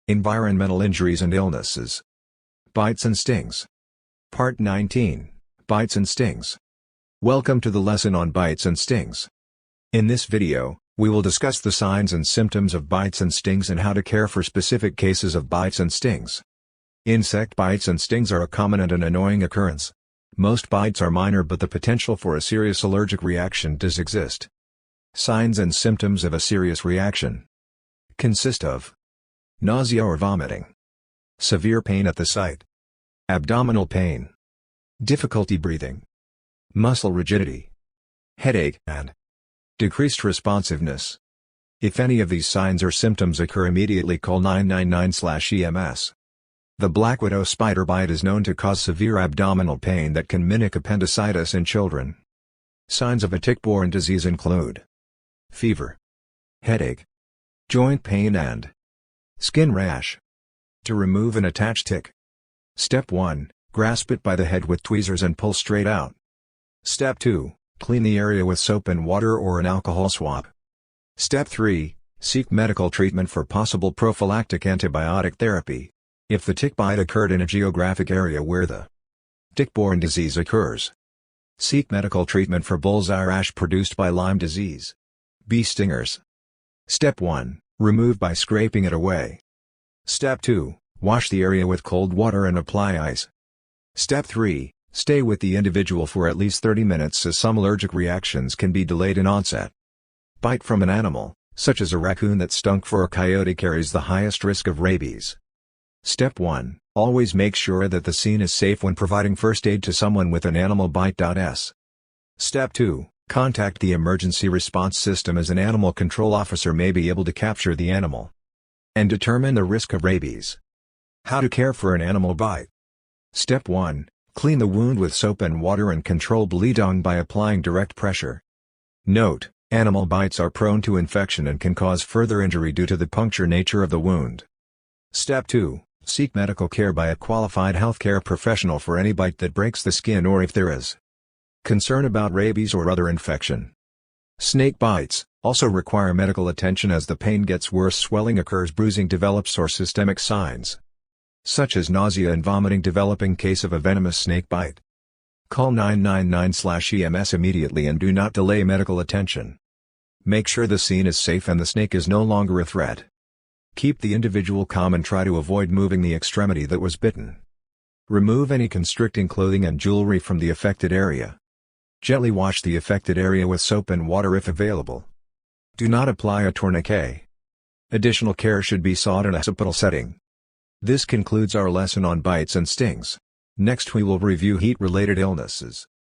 Environmental injuries and illnesses. Bites and stings. Part 19, Bites and stings. Welcome to the lesson on bites and stings. In this video, we will discuss the signs and symptoms of bites and stings and how to care for specific cases of bites and stings. Insect bites and stings are a common and an annoying occurrence. Most bites are minor, but the potential for a serious allergic reaction does exist. Signs and symptoms of a serious reaction consist of nausea or vomiting, severe pain at the site, abdominal pain, difficulty breathing, muscle rigidity, headache, and decreased responsiveness. If any of these signs or symptoms occur, immediately call 999/EMS. The black widow spider bite is known to cause severe abdominal pain that can mimic appendicitis in children. Signs of a tick-borne disease include fever, headache, joint pain, and skin rash. To remove an attached tick. Step 1. Grasp it by the head with tweezers and pull straight out. Step 2. Clean the area with soap and water or an alcohol swab. Step 3. Seek medical treatment for possible prophylactic antibiotic therapy. If the tick bite occurred in a geographic area where the tick-borne disease occurs, seek medical treatment for bullseye rash produced by Lyme disease. Bee stingers. Step 1. Remove by scraping it away. Step 2. Wash the area with cold water and apply ice. Step 3. Stay with the individual for at least 30 minutes, as some allergic reactions can be delayed in onset. Bite from an animal, such as a raccoon that stunk, for a coyote, carries the highest risk of rabies. Step 1. Always make sure that the scene is safe when providing first aid to someone with an animal bite. Step 2. Contact the emergency response system, as an animal control officer may be able to capture the animal and determine the risk of rabies. How to care for an animal bite. Step 1. Clean the wound with soap and water and control bleeding by applying direct pressure. Note: animal bites are prone to infection and can cause further injury due to the puncture nature of the wound. Step 2. Seek medical care by a qualified healthcare professional for any bite that breaks the skin, or if there is concern about rabies or other infection. Snake bites also require medical attention, as the pain gets worse, swelling occurs, bruising develops, or systemic signs such as nausea and vomiting develop in case of a venomous snake bite. Call 999/EMS immediately and do not delay medical attention. Make sure the scene is safe and the snake is no longer a threat. Keep the individual calm and try to avoid moving the extremity that was bitten. Remove any constricting clothing and jewelry from the affected area. Gently wash the affected area with soap and water if available. Do not apply a tourniquet. Additional care should be sought in a hospital setting. This concludes our lesson on bites and stings. Next we will review heat-related illnesses.